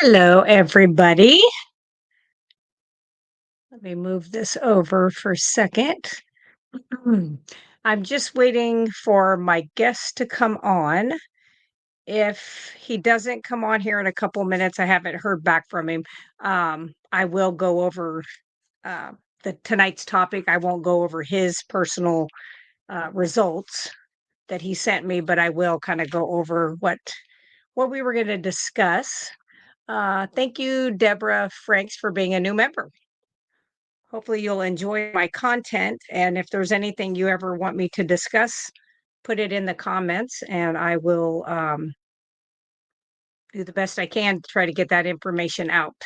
Hello, everybody. Let me move this over for a second. I'm just waiting for my guest to come on. If he doesn't come on here in a couple minutes, I haven't heard back from him. I will go over uh, the tonight's topic. I won't go over his personal results that he sent me, but I will kind of go over what we were going to discuss. Thank you, Deborah Franks, for being a new member. Hopefully, you'll enjoy my content. And if there's anything you ever want me to discuss, put it in the comments and I will do the best I can to try to get that information out.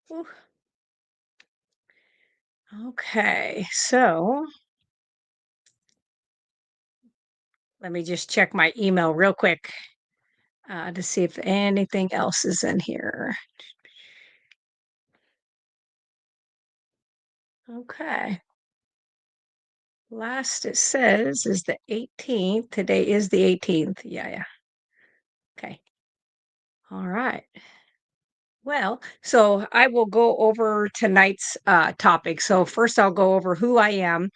Whew. Okay, so let me just check my email real quick to see if anything else is in here. Okay. Last it says is the 18th. Today is the 18th. Yeah. Okay. All right. Well, so I will go over tonight's topic. So first, I'll go over who I am.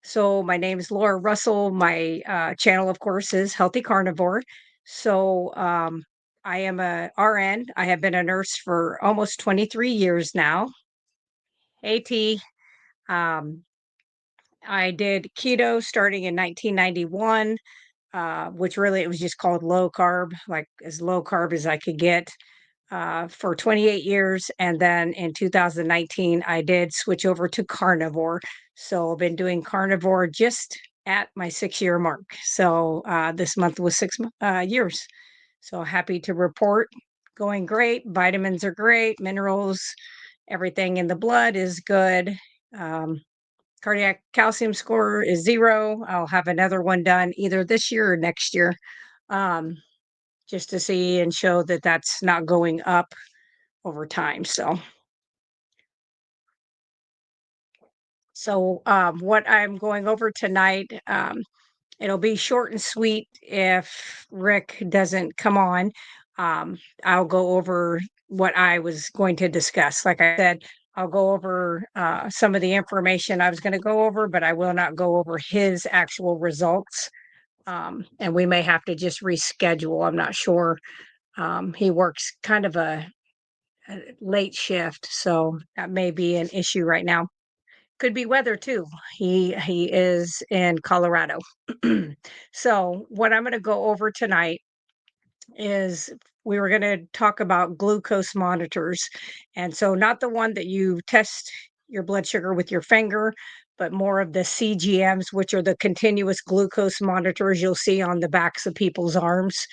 So my name is Laura Russell. My channel, of course, is Healthy Carnivore. So I am a RN. I have been a nurse for almost 23 years now. AT. Um, I did keto starting in 1991, which really it was just called low carb, like as low carb as I could get for 28 years. And then in 2019, I did switch over to carnivore. So I've been doing carnivore just at my 6 year mark. So this month was 6 years. So happy to report going great. Vitamins are great, minerals, everything in the blood is good. Um, Cardiac calcium score is 0. I'll have another one done either this year or next year. Um, just to see and show that that's not going up over time. So what I'm going over tonight, it'll be short and sweet if Rick doesn't come on. I'll go over what I was going to discuss. Like I said, I'll go over some of the information I was going to go over, but I will not go over his actual results. And we may have to just reschedule. I'm not sure. He works kind of a late shift, so that may be an issue right now. Could be weather too. He is in Colorado. So what I'm going to go over tonight is we were going to talk about glucose monitors. And so not the one that you test your blood sugar with your finger, but more of the CGMs, which are the continuous glucose monitors you'll see on the backs of people's arms.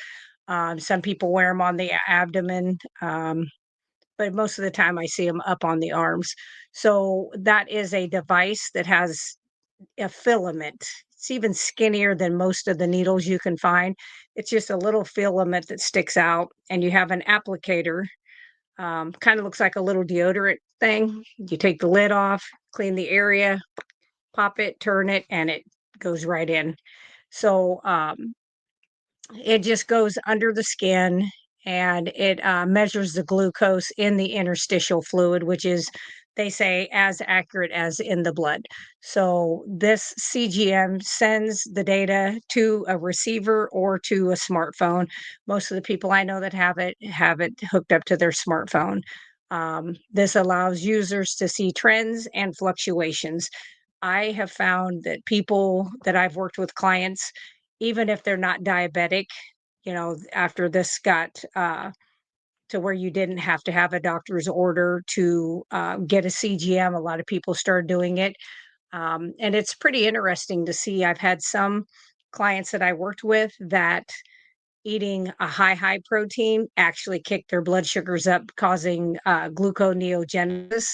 Some people wear them on the abdomen. But most of the time I see them up on the arms. So that is a device that has a filament. It's even skinnier than most of the needles you can find. It's just a little filament that sticks out, and you have an applicator. Kind of looks like a little deodorant thing. You take the lid off, clean the area, pop it, turn it, and it goes right in. So it just goes under the skin and it measures the glucose in the interstitial fluid, which is, they say, as accurate as in the blood. So this CGM sends the data to a receiver or to a smartphone. Most of the people I know that have it hooked up to their smartphone. This allows users to see trends and fluctuations. I have found that people that I've worked with, clients, even if they're not diabetic, after this got to where you didn't have to have a doctor's order to get a CGM, a lot of people started doing it. And it's pretty interesting to see. I've had some clients that I worked with that eating a high protein actually kicked their blood sugars up, causing gluconeogenesis.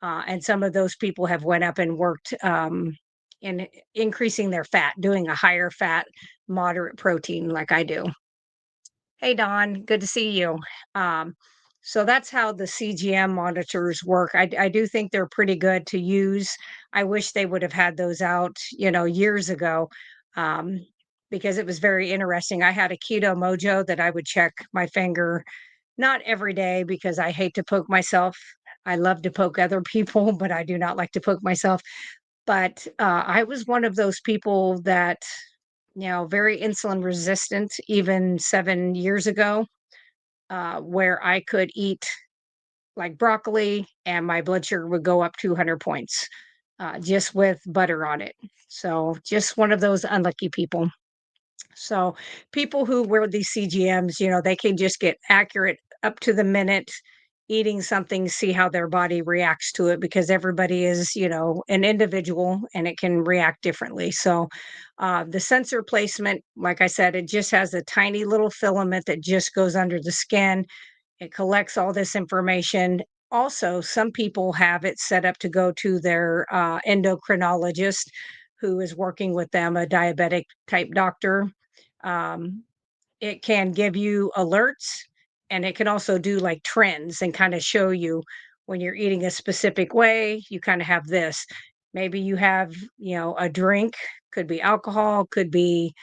And some of those people have went up and worked in increasing their fat, doing a higher fat, moderate protein like I do. Hey, Don, good to see you. Um, so that's how the CGM monitors work. I do think they're pretty good to use. I wish they would have had those out, years ago. Um, because it was very interesting. I had a keto mojo that I would check my finger, not every day because I hate to poke myself. I love to poke other people, but I do not like to poke myself. But I was one of those people that, very insulin resistant even 7 years ago, where I could eat like broccoli and my blood sugar would go up 200 points just with butter on it. So just one of those unlucky people. So people who wear these CGMs, they can just get accurate up to the minute eating something, see how their body reacts to it because everybody is, an individual and it can react differently. So the sensor placement, like I said, it just has a tiny little filament that just goes under the skin. It collects all this information. Also, some people have it set up to go to their endocrinologist who is working with them, a diabetic type doctor. um, it can give you alerts and it can also do like trends and kind of show you when you're eating a specific way, you kind of have this. Maybe you have, a drink, could be alcohol, could be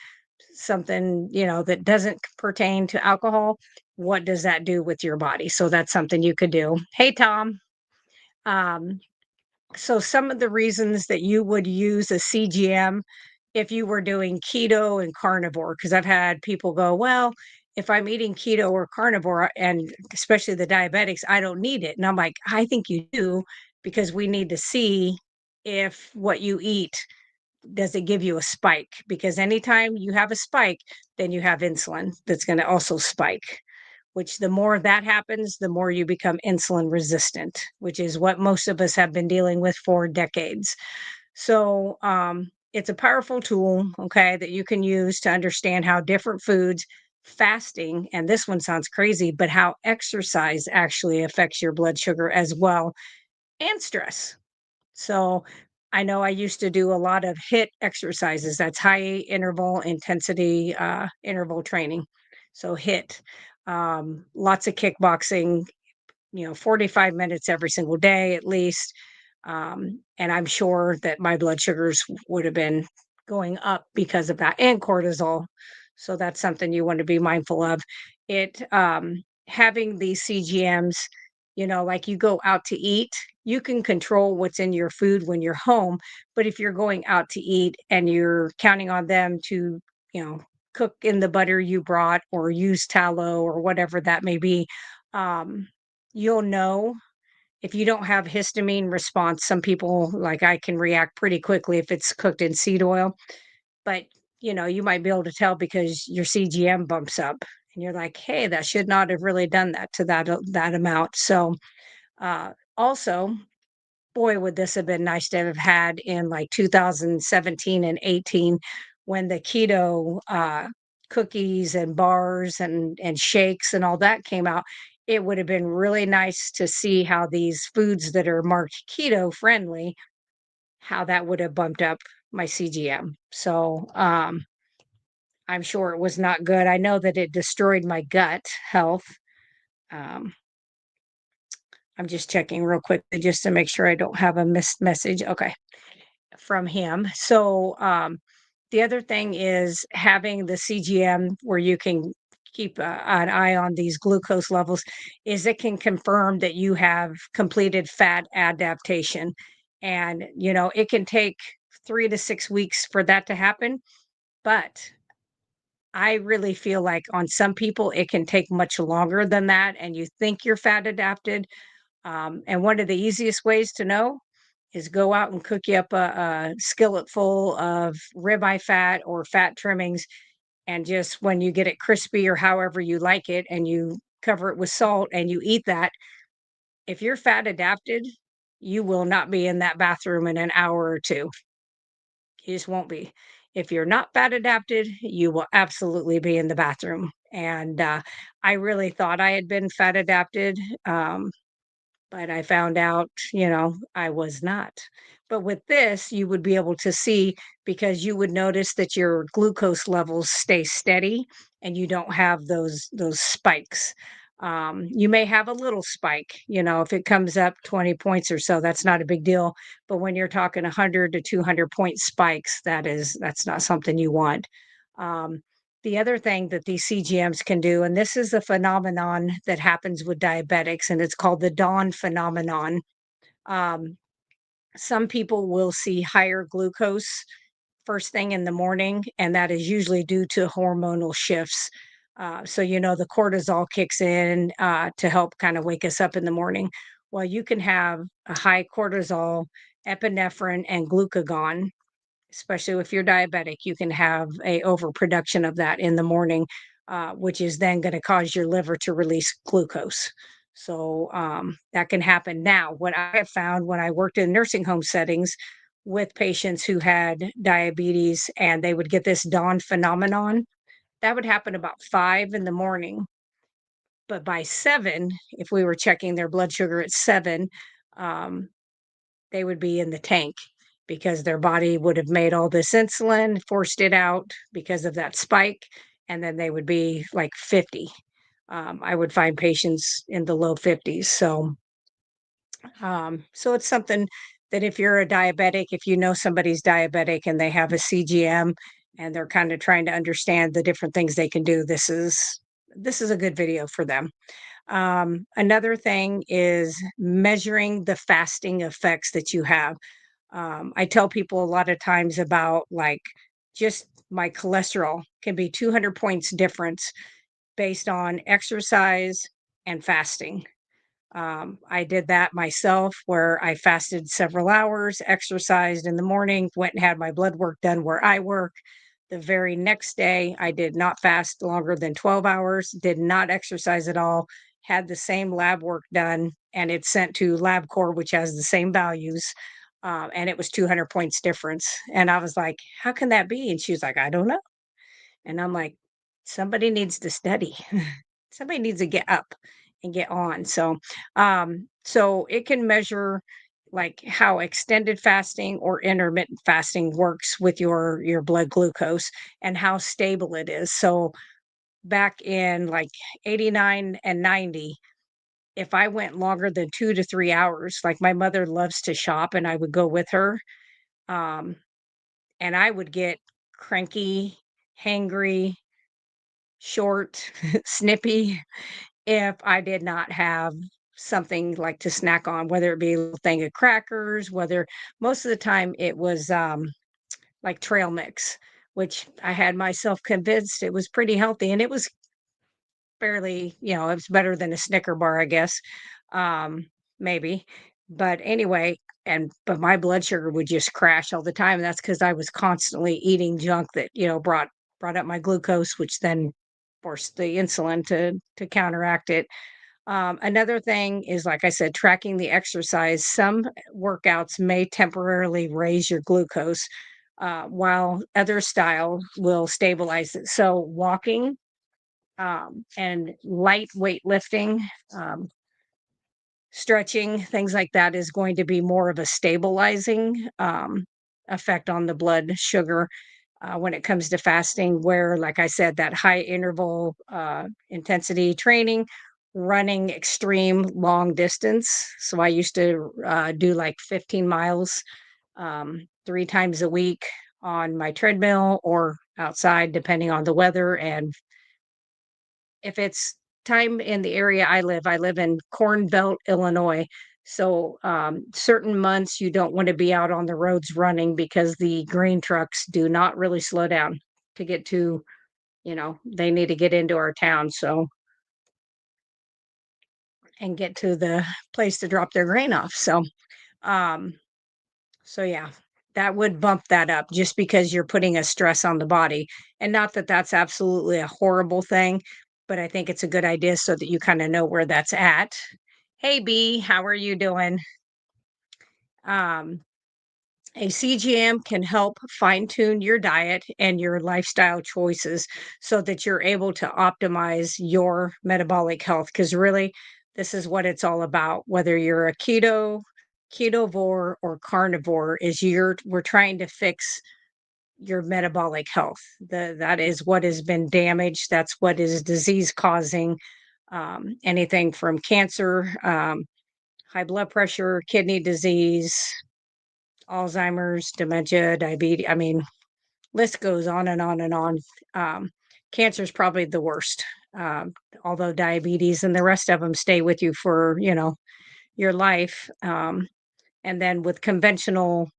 something, that doesn't pertain to alcohol. What does that do with your body? So that's something you could do. Hey, Tom. Um, so some of the reasons that you would use a CGM if you were doing keto and carnivore, because I've had people go, well, if I'm eating keto or carnivore, and especially the diabetics, I don't need it. And I'm like, I think you do, because we need to see if what you eat, does it give you a spike? Because anytime you have a spike, then you have insulin that's going to also spike, which the more that happens, the more you become insulin resistant, which is what most of us have been dealing with for decades. So it's a powerful tool, okay, that you can use to understand how different foods, fasting, and this one sounds crazy, but how exercise actually affects your blood sugar as well, and stress. So I know I used to do a lot of HIIT exercises. That's high interval intensity interval training. So HIIT, lots of kickboxing, 45 minutes every single day at least. And I'm sure that my blood sugars would have been going up because of that, and cortisol. So that's something you want to be mindful of. It having these CGMs, like you go out to eat, you can control what's in your food when you're home. But if you're going out to eat and you're counting on them to, cook in the butter you brought or use tallow or whatever that may be, um, you'll know if you don't have histamine response. Some people, like I, can react pretty quickly if it's cooked in seed oil, but you might be able to tell because your CGM bumps up and you're like, hey, that should not have really done that to that amount. So also, boy, would this have been nice to have had in like 2017 and 18 when the keto cookies and bars and shakes and all that came out. It would have been really nice to see how these foods that are marked keto friendly, how that would have bumped up my CGM. So I'm sure it was not good. I know that it destroyed my gut health. Um, I'm just checking real quick just to make sure I don't have a missed message. Okay, from him. So the other thing is having the CGM where you can keep an eye on these glucose levels, is it can confirm that you have completed fat adaptation. And, it can take 3 to 6 weeks for that to happen. But I really feel like on some people, it can take much longer than that. And you think you're fat adapted. And one of the easiest ways to know is go out and cook you up a skillet full of ribeye fat or fat trimmings. And just when you get it crispy or however you like it, and you cover it with salt and you eat that, if you're fat adapted, you will not be in that bathroom in an hour or two. You just won't be. If you're not fat adapted, you will absolutely be in the bathroom. And I really thought I had been fat adapted. But I found out, I was not. But with this, you would be able to see, because you would notice that your glucose levels stay steady and you don't have those spikes. You may have a little spike, if it comes up 20 points or so, that's not a big deal. But when you're talking 100 to 200 point spikes, that's not something you want. Um, the other thing that these CGMs can do, and this is a phenomenon that happens with diabetics, and it's called the dawn phenomenon. Um, some people will see higher glucose first thing in the morning, and that is usually due to hormonal shifts. So, the cortisol kicks in to help kind of wake us up in the morning. Well, you can have a high cortisol, epinephrine, and glucagon, especially if you're diabetic. You can have a overproduction of that in the morning, which is then going to cause your liver to release glucose. So that can happen. Now, what I have found when I worked in nursing home settings with patients who had diabetes and they would get this dawn phenomenon, that would happen about 5 in the morning. But by 7, if we were checking their blood sugar at 7, um, they would be in the tank because their body would have made all this insulin, forced it out because of that spike, and then they would be like 50. I would find patients in the low 50s. So it's something that if you're a diabetic, if you know somebody's diabetic and they have a CGM and they're kind of trying to understand the different things they can do, this is a good video for them. Another thing is measuring the fasting effects that you have. I tell people a lot of times about like just my cholesterol can be 200 points difference based on exercise and fasting. I did that myself where I fasted several hours, exercised in the morning, went and had my blood work done where I work. The very next day, I did not fast longer than 12 hours, did not exercise at all, had the same lab work done, and it's sent to LabCorp, which has the same values. And it was 200 points difference. And I was like, how can that be? And she was like, I don't know. And I'm like, somebody needs to study. Somebody needs to get up and get on. So it can measure like how extended fasting or intermittent fasting works with your blood glucose and how stable it is. So back in like 89 and 90, if I went longer than 2 to 3 hours, like my mother loves to shop and I would go with her, um, and I would get cranky, hangry, short, snippy if I did not have something like to snack on, whether it be a little thing of crackers, whether most of the time it was like trail mix, which I had myself convinced it was pretty healthy and it was fairly, it was better than a Snicker bar, I guess. Um, maybe. But anyway, but my blood sugar would just crash all the time. And that's because I was constantly eating junk that, brought up my glucose, which then forced the insulin to counteract it. Another thing is, like I said, tracking the exercise. Some workouts may temporarily raise your glucose, while other style will stabilize it. So walking and light weightlifting, um, stretching, things like that is going to be more of a stabilizing effect on the blood sugar when it comes to fasting. Where, like I said, that high interval intensity training, running extreme long distance. So I used to do like 15 miles 3 times a week on my treadmill or outside, depending on the weather. And if it's time in the area I live in Corn Belt, Illinois. So certain months you don't want to be out on the roads running because the grain trucks do not really slow down to get to, they need to get into our town. So, and get to the place to drop their grain off. Um, so yeah, that would bump that up just because you're putting a stress on the body. And not that that's absolutely a horrible thing, but I think it's a good idea so that you kind of know where that's at. Hey B, how are you doing? Um, a CGM can help fine tune your diet and your lifestyle choices so that you're able to optimize your metabolic health. Because really, this is what it's all about. Whether you're a ketovore, or carnivore, we're trying to fix your metabolic health. That is what has been damaged. That's what is disease causing. Anything from cancer, high blood pressure, kidney disease, Alzheimer's, dementia, diabetes. I mean, list goes on and on and on. Um, Cancer is probably the worst, um, although diabetes and the rest of them stay with you for, your life. And then with conventional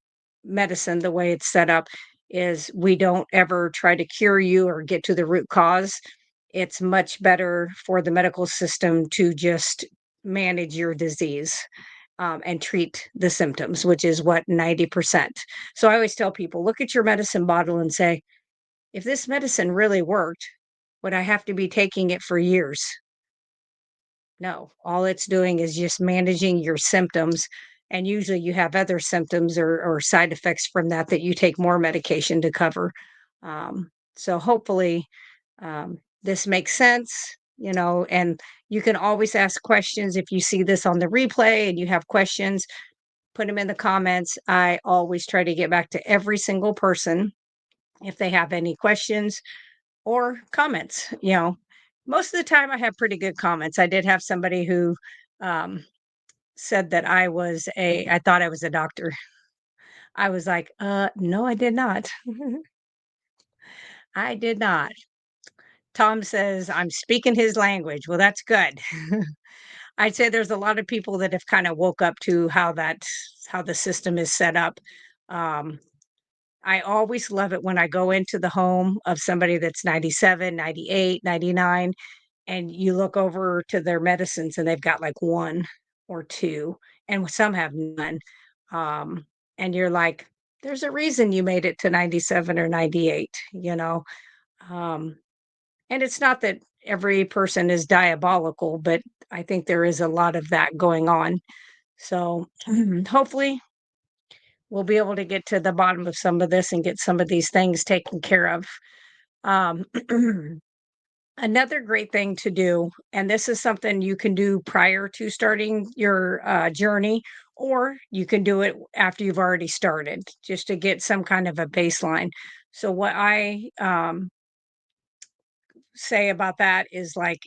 medicine, the way it's set up is we don't ever try to cure you or get to the root cause. It's much better for the medical system to just manage your disease, and treat the symptoms, which is what 90%. So I always tell people look at your medicine bottle and say, if this medicine really worked, would I have to be taking it for years? No, all it's doing is just managing your symptoms. And usually you have other symptoms or side effects from that that you take more medication to cover. So hopefully, this makes sense, and you can always ask questions if you see this on the replay and you have questions, put them in the comments. I always try to get back to every single person if they have any questions or comments. Most of the time I have pretty good comments. I did have somebody who um, said that I thought I was a doctor. I was like, no, I did not. I did not. Tom says I'm speaking his language. Well, that's good. I'd say there's a lot of people that have kind of woke up to how the system is set up. Um, I always love it when I go into the home of somebody that's 97, 98, 99, and you look over to their medicines and they've got like 1 or 2, and some have none. Um, and you're like, "There's a reason you made it to 97 or 98," you know? Um, and it's not that every person is diabolical, but I think there is a lot of that going on. So, hopefully we'll be able to get to the bottom of some of this and get some of these things taken care of. Um, another great thing to do, and this is something you can do prior to starting your journey, or you can do it after you've already started, just to get some kind of a baseline. So, what I say about that is like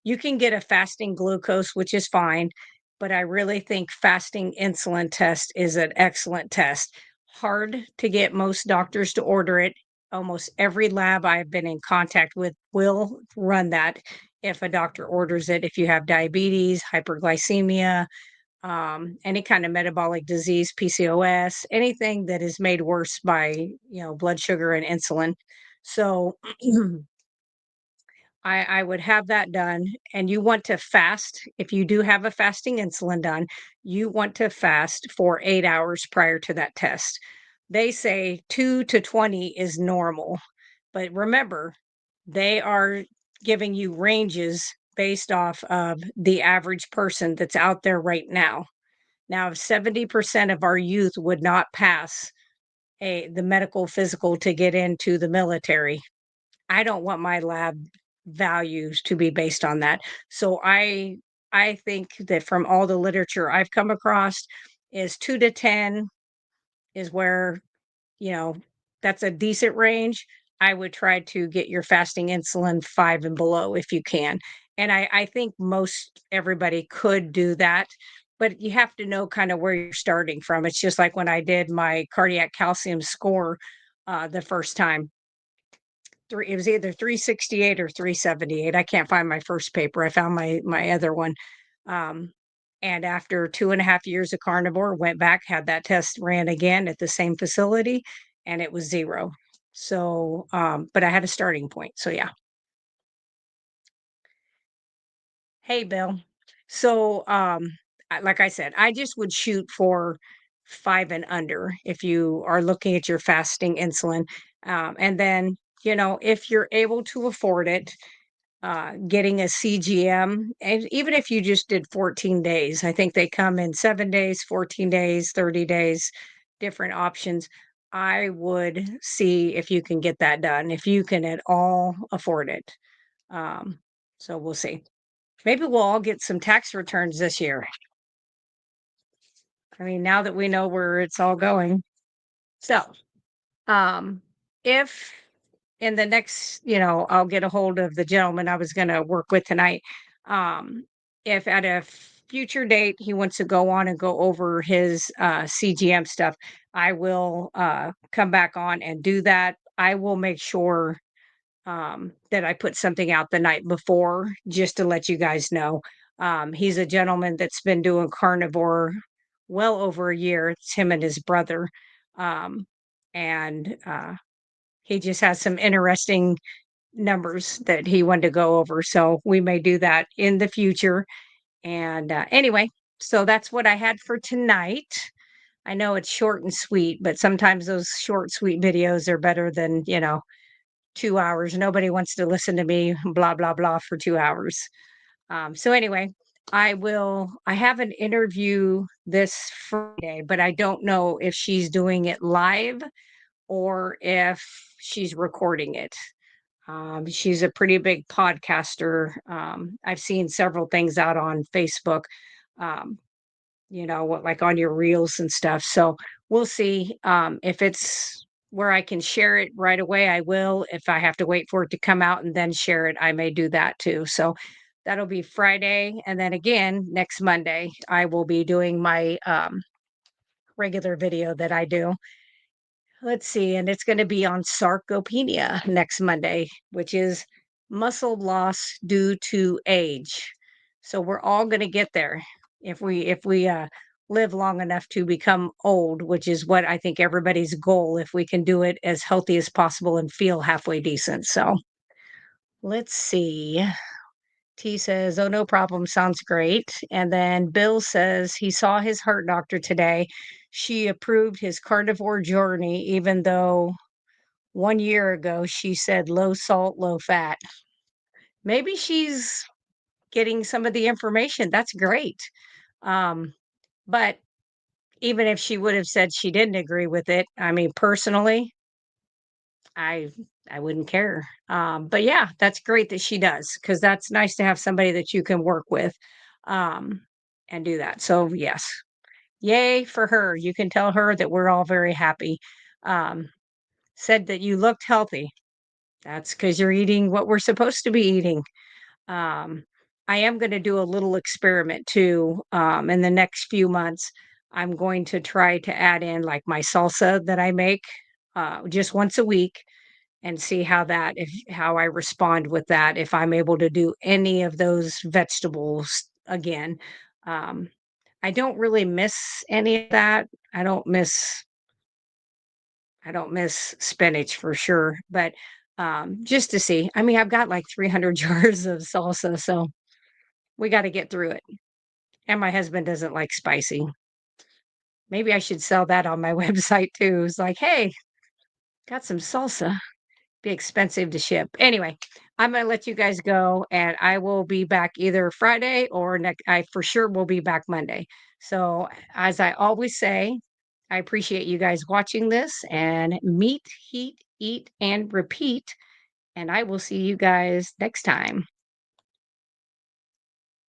you can get a fasting glucose, which is fine, but I really think fasting insulin test is an excellent test. Hard to get most doctors to order it. Almost every lab I've been in contact with will run that if a doctor orders it. If you have diabetes, hyperglycemia, any kind of metabolic disease, PCOS, anything that is made worse by blood sugar and insulin. So I would have that done, and you want to fast. If you do have a fasting insulin done, you want to fast for 8 hours prior to that test. They say 2 to 20 is normal, but remember, they are giving you ranges based off of the average person that's out there right now. Now, if 70% of our youth would not pass the medical physical to get into the military, I don't want my lab values to be based on that. So I think that from all the literature I've come across is 2 to 10 is where, you know, that's a decent range. I would try to get your fasting insulin 5 and below if you can. And I think most everybody could do that, but you have to know kind of where you're starting from. It's just like when I did my cardiac calcium score the first time. It was either 368 or 378. I can't find my first paper. I found my other one. Um, and after 2.5 years of carnivore, went back, had that test ran again at the same facility, and it was 0. So, but I had a starting point. So yeah. Hey, Bill. So, like I said, I just would shoot for 5 and under if you are looking at your fasting insulin. And then, if you're able to afford it, getting a CGM, and even if you just did 14 days, I think they come in 7 days, 14 days, 30 days, different options. I would see if you can get that done, if you can at all afford it. Um, so we'll see. Maybe we'll all get some tax returns this year. I mean, now that we know where it's all going. So, um, if in the next, I'll get a hold of the gentleman I was going to work with tonight. Um, if at a future date he wants to go on and go over his CGM stuff, I will come back on and do that. I will make sure that I put something out the night before just to let you guys know. He's a gentleman that's been doing carnivore well over a year. It's him and his brother. Um, and he just has some interesting numbers that he wanted to go over. So we may do that in the future. And anyway, so that's what I had for tonight. I know it's short and sweet, but sometimes those short, sweet videos are better than, 2 hours. Nobody wants to listen to me blah, blah, blah for 2 hours. So anyway, I have an interview this Friday, but I don't know if she's doing it live or if she's recording it. She's a pretty big podcaster. I've seen several things out on Facebook. Um, what like on your reels and stuff. So we'll see. If it's where I can share it right away, I will. If I have to wait for it to come out and then share it, I may do that too. So that'll be Friday. And then again, next Monday, I will be doing my regular video that I do. Let's see, and it's going to be on sarcopenia next Monday, which is muscle loss due to age. So we're all going to get there if we live long enough to become old, which is what I think everybody's goal. If we can do it as healthy as possible and feel halfway decent. So let's see. T says, "Oh, no problem. Sounds great." And then Bill says he saw his heart doctor today. She approved his carnivore journey, even though 1 year ago she said low salt, low fat. Maybe she's getting some of the information. That's great. Um, but even if she would have said she didn't agree with it, I mean, personally, I I wouldn't care. But yeah, that's great that she does because that's nice to have somebody that you can work with um, and do that. So yes, yay for her. You can tell her that we're all very happy. Um, said that you looked healthy. That's because you're eating what we're supposed to be eating. Um, I am going to do a little experiment too. In the next few months, I'm going to try to add in like my salsa that I make just once a week and see how I respond with that, if I'm able to do any of those vegetables again. Um, I don't really miss any of that. I don't miss I don't miss spinach for sure, but just to see. I mean, I've got like 300 jars of salsa, so we got to get through it. And my husband doesn't like spicy. Maybe I should sell that on my website too. It's like, hey, got some salsa. Be expensive to ship. Anyway, I'm gonna let you guys go, and I will be back either Friday or next. I for sure will be back Monday. So, as I always say, I appreciate you guys watching this and meet, heat, eat, and repeat. And I will see you guys next time.